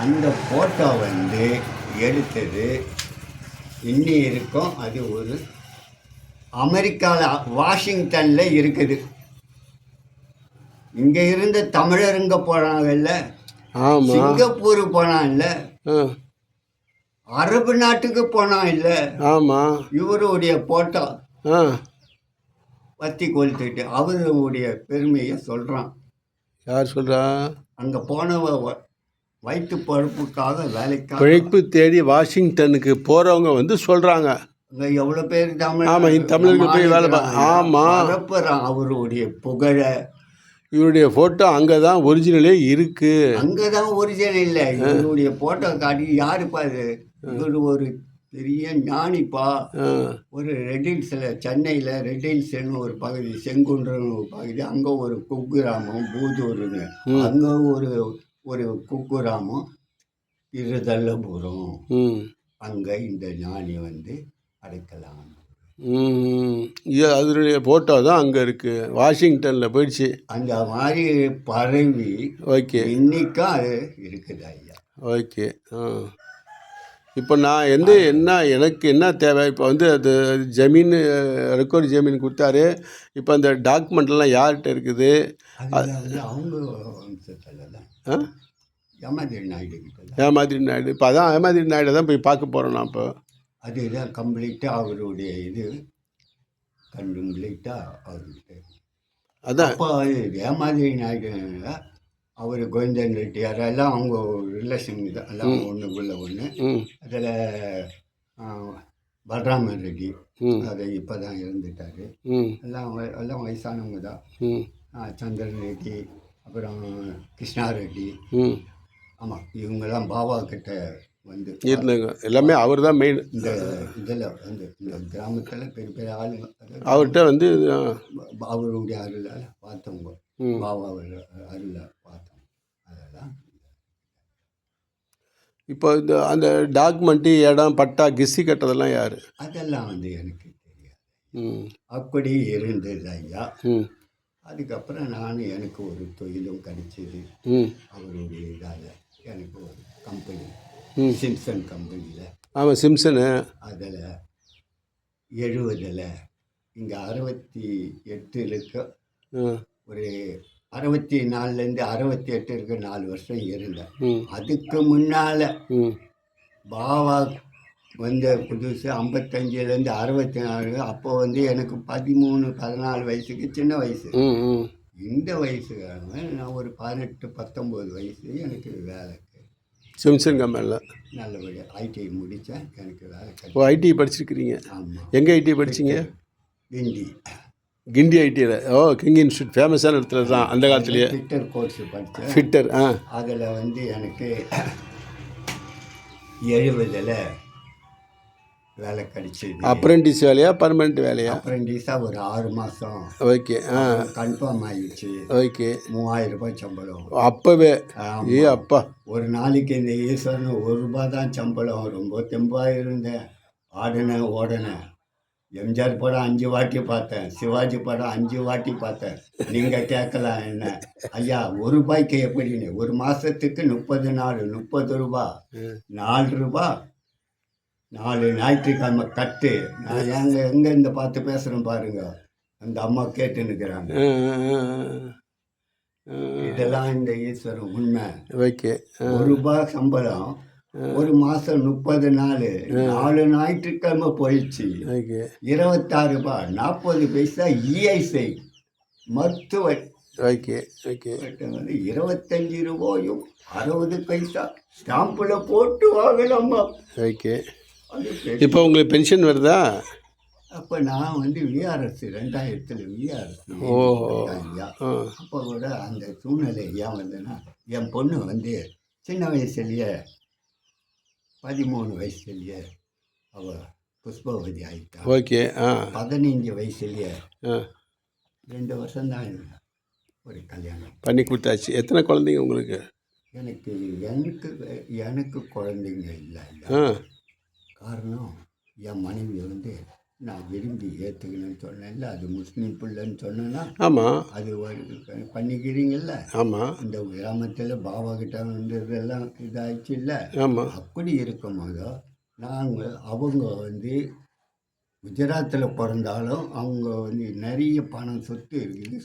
அந்த ஃபோட்டோ வந்து எடுத்தது இன்னி இருக்கும். அது ஒரு அமெரிக்காவில் வாஷிங்டனில் இருக்குது. இங்கே இருந்த தமிழருங்க போனாங்கல்ல, சிங்கப்பூர் போனான் இல்லை, அரபு நாட்டுக்கு போனான் இல்லை, ஆமாம், இவருடைய போட்டோ வத்தி கொளுத்துட்டு அவருடைய பெருமையை சொல்கிறான். யார் சொல்கிறா? அங்கே போனவ வயிற்று பழப்புக்காக வேலைக்காக பிழைப்பு தேடி வாஷிங்டனுக்கு போகிறவங்க வந்து சொல்கிறாங்க. அங்கே எவ்வளோ பேர் தமிழ், ஆமாம், தமிழுக்கு போய் வேலை ஆமாம் பரப்புறான் அவருடைய புகழை. இவருடைய ஃபோட்டோ அங்கே தான் ஒரிஜினலே இருக்குது. அங்கே தான் ஒரிஜினல் இல்லை, இவருடைய ஃபோட்டோ காட்டி யாருப்பா இது, இவர் ஒரு பெரிய ஞானிப்பா. ஒரு ரெட்டில்ஸில், சென்னையில் ரெட்டில்ஸ்னு ஒரு பகுதி, செங்குன்றன்னு ஒரு பகுதி, அங்கே ஒரு குக்கிராமம் பூதூர்னு, அங்கே ஒரு ஒரு குக்கிராமம் இருதல்லபுரம், அங்கே இந்த ஞானி வந்து அடைக்கலாம். அதனுடைய ஃபோட்டோ தான் அங்கே இருக்குது, வாஷிங்டனில் போயிடுச்சு. அந்த மாதிரி பரவி ஓகே, இன்னைக்கும் அது இருக்குது ஐயா. ஓகே. இப்போ நான் எனக்கு என்ன தேவை? இப்போ வந்து அது ஜமீன் ரெக்கார்டு ஜமீன் கொடுத்தாரு. இப்போ அந்த டாக்குமெண்ட்லாம் யார்கிட்ட இருக்குது? அவங்க ஏமாதிரி நாயுடு கிட்ட. ஏமாதிரி நாயுடு. இப்போ அதான் ஏமாதிரி நாயுடு தான் போய் பார்க்க போகிறோம் நான். இப்போ அதுதான் கம்ப்ளீட்டாக அவருடைய இது கம்ப்ளீட்டாக அவர்கிட்ட. அதான் அப்போ ஏமாதிரி நாயுடு அவர் கோவிந்தன் ரெட்டியார் எல்லாம் அவங்க ரிலேஷன் தான், எல்லாம் ஒன்றுக்குள்ள ஒன்று. அதில் பலராமன் ரெட்டி, அதை இப்போ தான் இறந்துட்டார். எல்லாம் வயசானவங்க தான். சந்திரன் ரெட்டி, அப்புறம் கிருஷ்ணா ரெட்டி, ஆமாம், இவங்கெல்லாம் பாபா கிட்ட வந்து இருந்தாங்க. எல்லாமே அவர் தான் மெயின். இந்த இதில் வந்து இந்த கிராமத்தில் பெரிய பெரிய ஆளுங்க அவர்கிட்ட வந்து அவருடைய அருளால் பார்த்தவங்க, பாபா அருளை பார்த்தவங்க. அதெல்லாம் இப்போ இந்த அந்த டாக்குமெண்ட்டு, இடம், பட்டா, கிஸ்ஸி கட்டதெல்லாம் யார்? அதெல்லாம் வந்து எனக்கு தெரியாது. அப்படி இருந்தது ஐயா. அதுக்கப்புறம் எனக்கு ஒரு தொழிலும் கிடைச்சிது அவருடைய இதால். எனக்கு ஒரு கம்பெனி, சிம்சன் கம்பெனியில். ஆமாம், சிம்சனு. அதில் 70 இங்கே 68 இருக்க, ஒரு 64லேருந்து 68 இருக்க 4 வருஷம் இருந்தேன். அதுக்கு முன்னால் பாபா வந்த புதுசு 55லேருந்து 64, அப்போ வந்து எனக்கு 13-14 வயசுக்கு சின்ன வயசு. இந்த வயசுக்காக நான் ஒரு 18-19 வயசு எனக்கு வேலை சிம்சன் கம்பெனியில் நல்லபடியாக ஐடிஐ முடித்தேன். எனக்கு வேலை ஓ, ஐடிஐ படிச்சிருக்கிறீங்க? ஆமாம். எங்கே ஐடிஐ படிச்சிங்க? கிண்டி ஐடியில். ஓ, கிங் இன்ஸ்டியூட் ஃபேமஸான இடத்துல தான் அந்த காலத்துலேயே. ஃபிட்டர் கோர்ஸ் படித்தேன். ஃபிட்டர். அதில் வந்து எனக்கு 70 வேலை கிடைச்சிது. அப்ரெண்டிஸ் வேலையா, பர்மனெண்ட் வேலையா? அப்ரெண்டிஸாக ஒரு 6 மாதம். ஓகே. கன்ஃபார்ம் ஆகிடுச்சு. ஓகே. 3000 ரூபாய் சம்பளம் அப்போவே. அப்பா, ஒரு நாளைக்கு இந்த ஈஸ்வரன் 1 ரூபா தான் சம்பளம். ரொம்ப தெம்பாக இருந்தேன், ஆடினேன், ஓடினேன். எம்ஜிஆர் படம் 5 வாட்டி பார்த்தேன், சிவாஜி படம் 5 வாட்டி பார்த்தேன். நீங்கள் கேட்கலாம் என்ன ஐயா 1 ரூபாய்க்கு எப்படின்னு? ஒரு மாதத்துக்கு 30 நாள் 30 ரூபா, 4 ரூபா, 4 ஞாயிற்றுக்கிழமை கட்டு. நான் எங்கே இந்த பார்த்து பேசுகிறேன் பாருங்க, அந்த அம்மா கேட்டுன்னுக்கிறாங்க. இதெல்லாம் இந்த ஈஸ்வரன் உண்மை. ஓகே. 1 ரூபா சம்பளம், ஒரு மாதம் 30 நாள், 4 ஞாயிற்றுக்கிழமை போயிடுச்சு. 26 ரூபாய் 40 பைசா இஎஸ்ஐ மருத்துவ. ஓகே. ஓகே. 25 ரூபாயும் 60 பைசா ஸ்டாம்பில் போட்டு வாங்கலாமா? ஓகே. இப்போ உங்களுக்கு பென்ஷன் வருதா? அப்போ நான் வந்து விஆர்எஸ் 2000 விஆர்எஸ். அப்போ கூட அந்த சூழ்நிலை ஏன் வந்தேன்னா, என் பொண்ணு வந்து சின்ன வயசுலேயே 13 வயசுலேயே அவள் புஷ்பவதி ஆகிட்டா. ஓகே. 15 வயசுலேயே 2 வருஷம்தான் ஒரு கல்யாணம் பண்ணி கொடுத்தாச்சு. எத்தனை குழந்தைங்க உங்களுக்கு? எனக்கு எனக்கு எனக்கு குழந்தைங்க இல்லை. காரணம் என் மனைவி வந்து நான் விரும்பி ஏற்றுக்கணும்னு சொன்னேன்ல, அது முஸ்லீம் பிள்ளைன்னு சொன்னேன்னா ஆமாம் அது பண்ணிக்கிறீங்கல்ல. ஆமாம் இந்த கிராமத்தில் பாபா கிட்ட வந்து இதெல்லாம் இதாகிடுச்சு இல்லை. ஆமாம் அப்படி இருக்கும்போது அவங்க வந்து குஜராத்தில் பிறந்தாலும் அவங்க வந்து நிறைய பணம் சொத்து இருக்குது.